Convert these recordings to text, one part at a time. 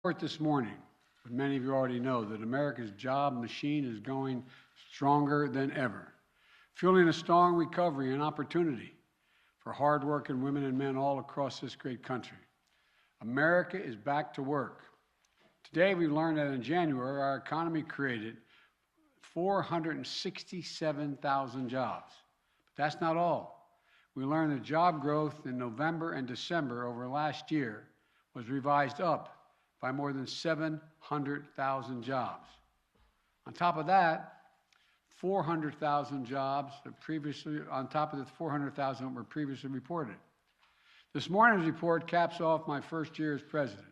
Report this morning, but many of you already know that America's job machine is going stronger than ever, fueling a strong recovery and opportunity for hardworking women and men all across this great country. America is back to work. Today, we learned that in January, our economy created 467,000 jobs. But that's not all. We learned that job growth in November and December over last year was revised up by more than 700,000 jobs. On top of that, 400,000 jobs on top of the 400,000 that were previously reported. This morning's report caps off my first year as president.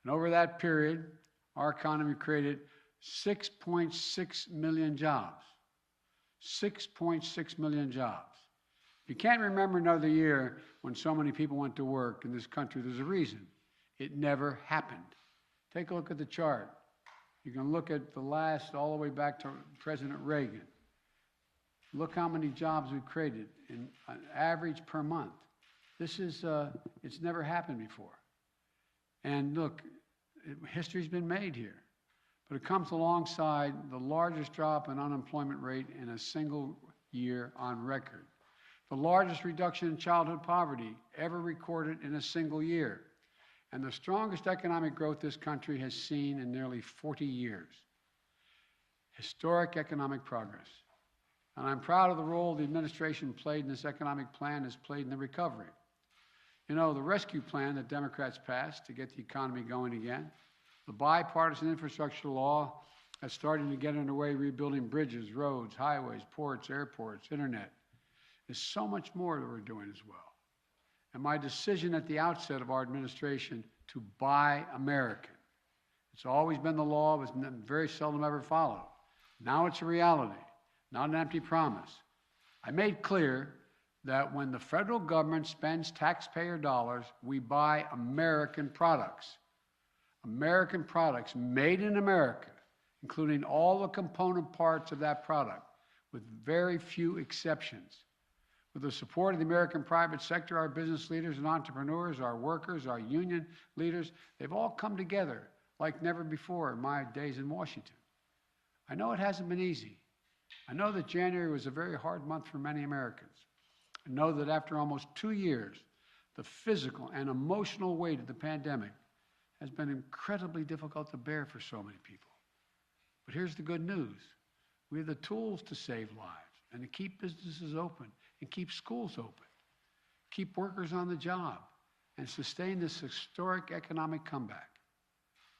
And over that period, our economy created 6.6 million jobs. 6.6 million jobs. You can't remember another year when so many people went to work in this country. There's a reason. It never happened. Take a look at the chart. You can look at the last, all the way back to President Reagan. Look how many jobs we've created in an average per month. This is, it's never happened before. And look, history's been made here. But it comes alongside the largest drop in unemployment rate in a single year on record. The largest reduction in childhood poverty ever recorded in a single year. And the strongest economic growth this country has seen in nearly 40 years. Historic economic progress. And I'm proud of the role the administration played in this economic plan has played in the recovery. You know, the rescue plan that Democrats passed to get the economy going again, the bipartisan infrastructure law that's starting to get underway rebuilding bridges, roads, highways, ports, airports, internet. There's so much more that we're doing as well. And my decision at the outset of our administration to buy American. It's always been the law, but it's very seldom ever followed. Now it's a reality, not an empty promise. I made clear that when the federal government spends taxpayer dollars, we buy American products. American products made in America, including all the component parts of that product, with very few exceptions. With the support of the American private sector, our business leaders and entrepreneurs, our workers, our union leaders, they've all come together like never before in my days in Washington. I know it hasn't been easy. I know that January was a very hard month for many Americans. I know that after almost 2 years, the physical and emotional weight of the pandemic has been incredibly difficult to bear for so many people. But here's the good news. We have the tools to save lives and to keep businesses open and keep schools open, keep workers on the job, and sustain this historic economic comeback.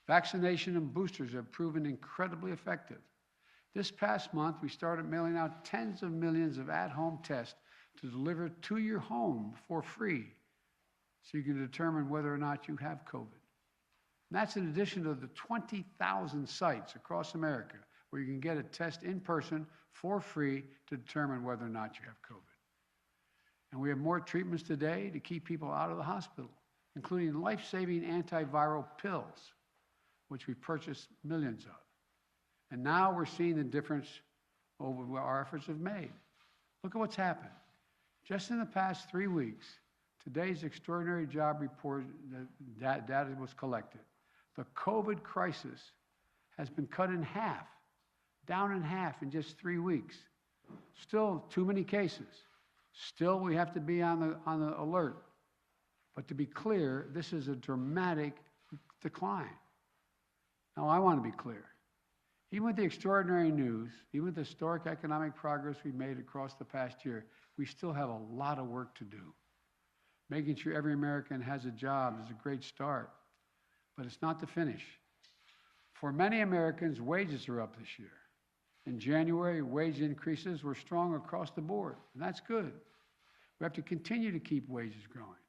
Vaccination and boosters have proven incredibly effective. This past month, we started mailing out tens of millions of at-home tests to deliver to your home for free so you can determine whether or not you have COVID. And that's in addition to the 20,000 sites across America where you can get a test in person for free to determine whether or not you have COVID. And we have more treatments today to keep people out of the hospital, including life-saving antiviral pills, which we purchased millions of. And now we're seeing the difference over what our efforts have made. Look at what's happened. Just in the past 3 weeks, today's extraordinary job report data was collected. The COVID crisis has been cut in half, down in half in just 3 weeks. Still too many cases. Still, we have to be on the alert. But to be clear, this is a dramatic decline. Now, I want to be clear. Even with the extraordinary news, even with the historic economic progress we've made across the past year, we still have a lot of work to do. Making sure every American has a job is a great start, but it's not the finish. For many Americans, wages are up this year. In January, wage increases were strong across the board, and that's good. We have to continue to keep wages growing,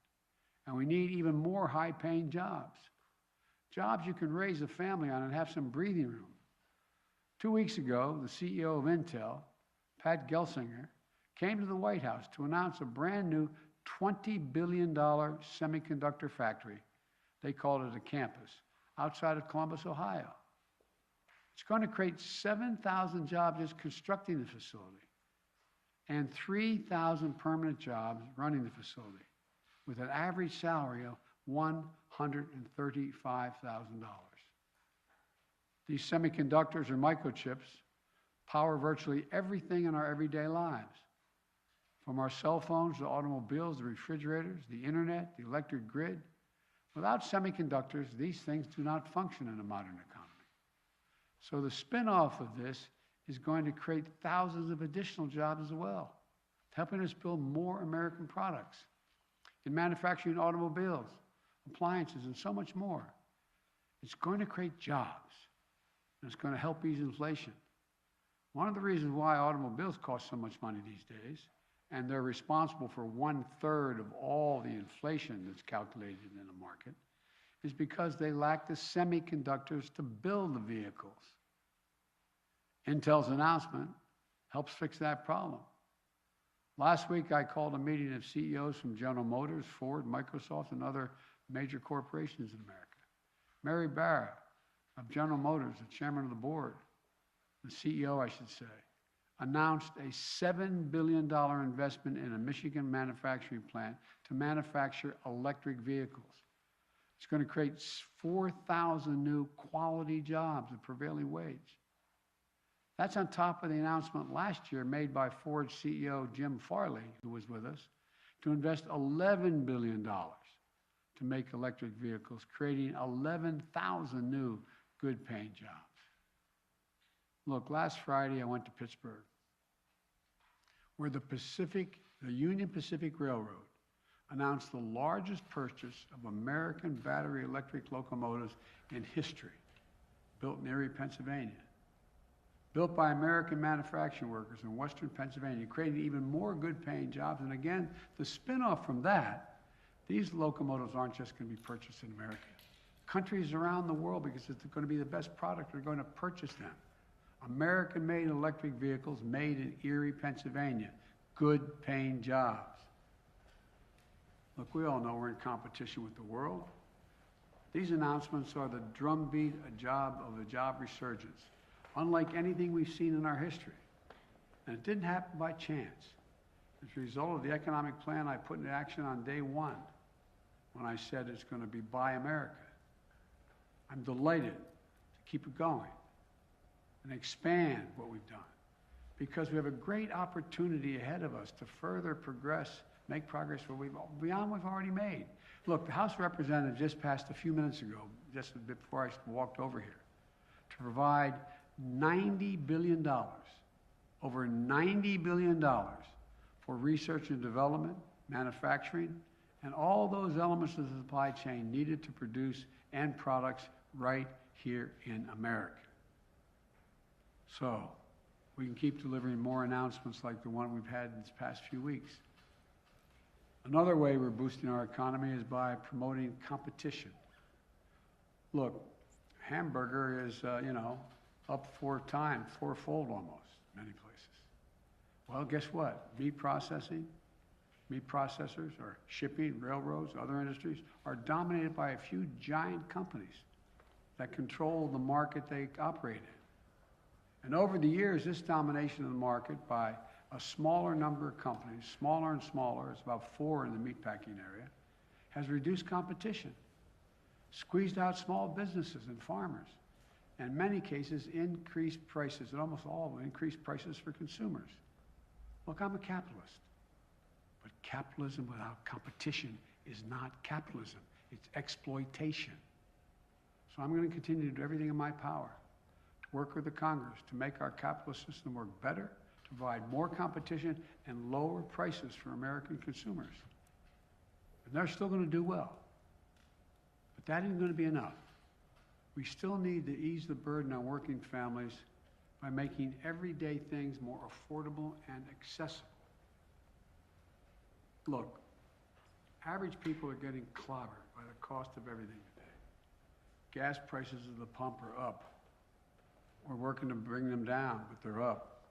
and we need even more high-paying jobs. Jobs you can raise a family on and have some breathing room. 2 weeks ago, the CEO of Intel, Pat Gelsinger, came to the White House to announce a brand new $20 billion semiconductor factory. They called it a campus outside of Columbus, Ohio. It's going to create 7,000 jobs just constructing the facility and 3,000 permanent jobs running the facility with an average salary of These semiconductors or microchips power virtually everything in our everyday lives, from our cell phones to automobiles, the refrigerators, the internet, the electric grid. Without semiconductors, these things do not function in a modern economy. So the spin-off of this is going to create thousands of additional jobs as well, helping us build more American products in manufacturing automobiles, appliances, and so much more. It's going to create jobs, and it's going to help ease inflation. One of the reasons why automobiles cost so much money these days, and they're responsible for 1/3 of all the inflation that's calculated in the market, is because they lack the semiconductors to build the vehicles. Intel's announcement helps fix that problem. Last week, I called a meeting of CEOs from General Motors, Ford, Microsoft, and other major corporations in America. Mary Barra of General Motors, the chairman of the board, the CEO, I should say, announced a $7 billion investment in a Michigan manufacturing plant to manufacture electric vehicles. It's going to create 4,000 new quality jobs at prevailing wage. That's on top of the announcement last year made by Ford CEO Jim Farley, who was with us, to invest $11 billion to make electric vehicles, creating 11,000 new good-paying jobs. Look, last Friday I went to Pittsburgh, where the Union Pacific Railroad announced the largest purchase of American battery electric locomotives in history, built in Erie, Pennsylvania. Built by American manufacturing workers in Western Pennsylvania, creating even more good-paying jobs. And again, the spin-off from that, these locomotives aren't just going to be purchased in America. Countries around the world, because it's going to be the best product, are going to purchase them. American-made electric vehicles made in Erie, Pennsylvania. Good-paying jobs. Look, we all know we're in competition with the world. These announcements are the drumbeat of a job resurgence, unlike anything we've seen in our history. And it didn't happen by chance. As a result of the economic plan I put into action on day one, when I said it's going to be Buy America. I'm delighted to keep it going and expand what we've done, because we have a great opportunity ahead of us to further progress, make progress beyond what we've already made. Look, the House of Representatives just passed a few minutes ago, just a bit before I walked over here, to provide $90 billion, over $90 billion for research and development, manufacturing, and all those elements of the supply chain needed to produce end products right here in America. So we can keep delivering more announcements like the one we've had in these past few weeks. Another way we're boosting our economy is by promoting competition. Look, hamburger is, up fourfold almost, many places. Well, guess what? Meat processors, or shipping, railroads, other industries are dominated by a few giant companies that control the market they operate in. And over the years, this domination of the market by a smaller number of companies, smaller and smaller, it's about 4 in the meatpacking area, has reduced competition, squeezed out small businesses and farmers, and in many cases increased prices, and almost all of them increased prices for consumers. Look, I'm a capitalist, but capitalism without competition is not capitalism, it's exploitation. So I'm going to continue to do everything in my power to work with the Congress to make our capitalist system work better, to provide more competition and lower prices for American consumers. And they're still going to do well. But that isn't going to be enough. We still need to ease the burden on working families by making everyday things more affordable and accessible. Look, average people are getting clobbered by the cost of everything today. Gas prices at the pump are up. We're working to bring them down, but they're up.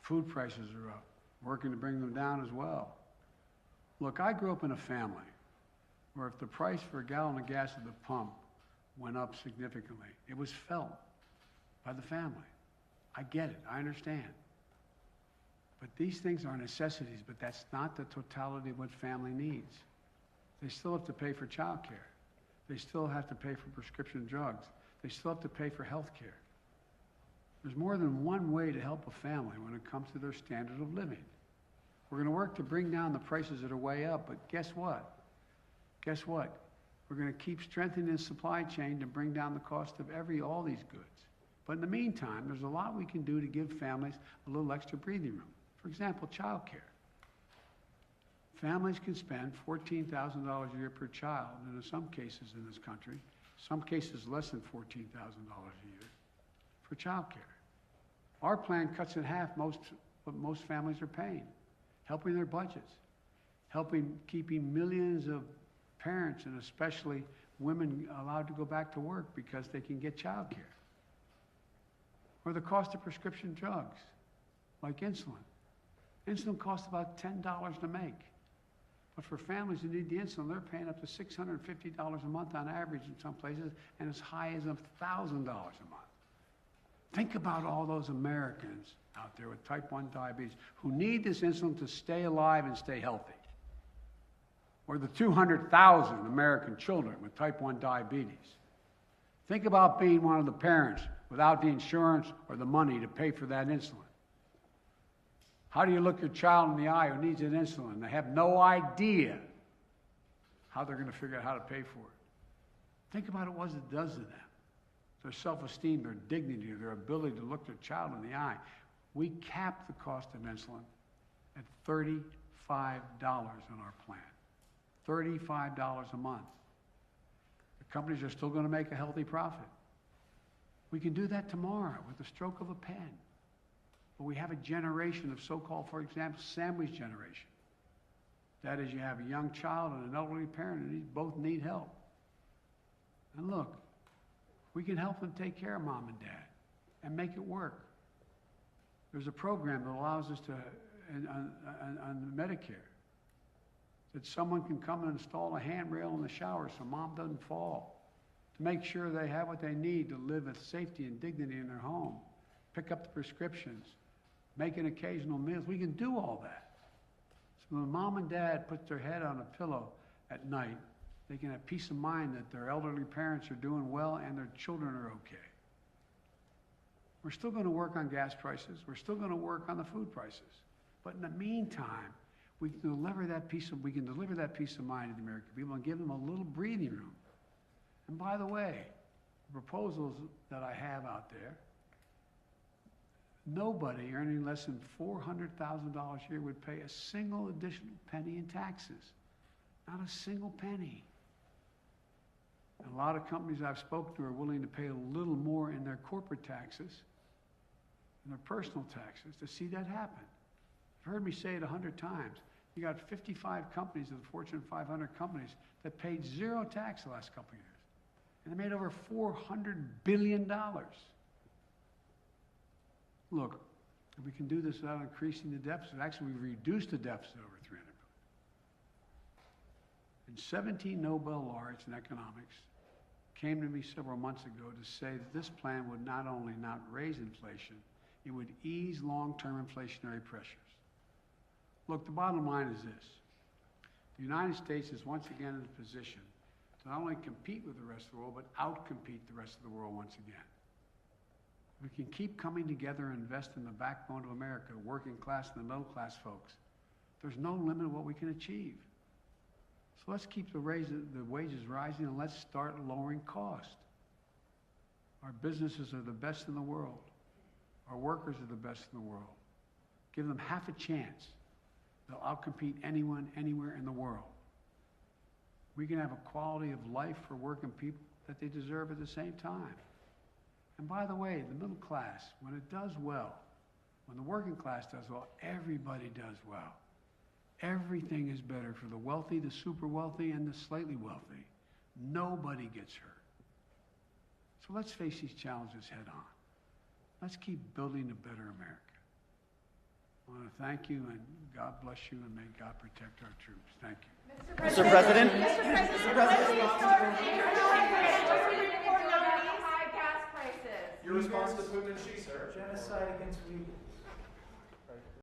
Food prices are up. Working to bring them down as well. Look, I grew up in a family where if the price for a gallon of gas at the pump went up significantly, it was felt by the family. I get it. I understand. But these things are necessities, but that's not the totality of what family needs. They still have to pay for child care. They still have to pay for prescription drugs. They still have to pay for health care. There's more than one way to help a family when it comes to their standard of living. We're going to work to bring down the prices that are way up, but guess what? Guess what? We're going to keep strengthening the supply chain to bring down the cost of all these goods. But in the meantime, there's a lot we can do to give families a little extra breathing room. For example, child care. Families can spend $14,000 a year per child, and in some cases in this country, some cases less than $14,000 a year, for child care. Our plan cuts in half what most families are paying, helping their budgets, keeping millions of parents and especially women allowed to go back to work because they can get child care. Or the cost of prescription drugs, like insulin. Insulin costs about $10 to make. But for families who need the insulin, they're paying up to $650 a month on average in some places, and as high as $1,000 a month. Think about all those Americans out there with type 1 diabetes who need this insulin to stay alive and stay healthy. Or the 200,000 American children with type 1 diabetes. Think about being one of the parents without the insurance or the money to pay for that insulin. How do you look your child in the eye who needs an insulin? They have no idea how they're going to figure out how to pay for it. Think about what it does to them. Their self-esteem, their dignity, their ability to look their child in the eye. We cap the cost of insulin at $35 on our plan. $35 a month. The companies are still going to make a healthy profit. We can do that tomorrow with the stroke of a pen. But we have a generation of so-called, for example, sandwich generation. That is, you have a young child and an elderly parent, and both need help. And look, we can help them take care of mom and dad and make it work. There's a program that allows us to, on Medicare, that someone can come and install a handrail in the shower so mom doesn't fall, to make sure they have what they need to live with safety and dignity in their home, pick up the prescriptions, make an occasional meals. We can do all that. So when mom and dad put their head on a pillow at night, they can have peace of mind that their elderly parents are doing well and their children are okay. We're still going to work on gas prices. We're still going to work on the food prices. But in the meantime, we can deliver that peace of mind to the American people and give them a little breathing room. And by the way, the proposals that I have out there, nobody earning less than $400,000 a year would pay a single additional penny in taxes. Not a single penny. And a lot of companies I've spoken to are willing to pay a little more in their corporate taxes and their personal taxes to see that happen. You've heard me say it 100 times. You got 55 companies of the Fortune 500 companies that paid zero tax the last couple of years. And they made over $400 billion. Look, if we can do this without increasing the deficit, actually we reduced the deficit over $300 billion. And 17 Nobel laureates in economics came to me several months ago to say that this plan would not only not raise inflation, it would ease long-term inflationary pressures. Look, the bottom line is this. The United States is once again in a position to not only compete with the rest of the world, but out-compete the rest of the world once again. We can keep coming together and invest in the backbone of America, working class and the middle class folks. There's no limit to what we can achieve. So let's keep the wages rising and let's start lowering cost. Our businesses are the best in the world. Our workers are the best in the world. Give them half a chance. They'll outcompete anyone, anywhere in the world. We can have a quality of life for working people that they deserve at the same time. And by the way, the middle class, when it does well, when the working class does well, everybody does well. Everything is better for the wealthy, the super wealthy, and the slightly wealthy. Nobody gets hurt. So let's face these challenges head on. Let's keep building a better America. I want to thank you, and God bless you, and may God protect our troops. Thank you. Mr. President. Your response to Putin and Xi, sir. Genocide against Uyghurs.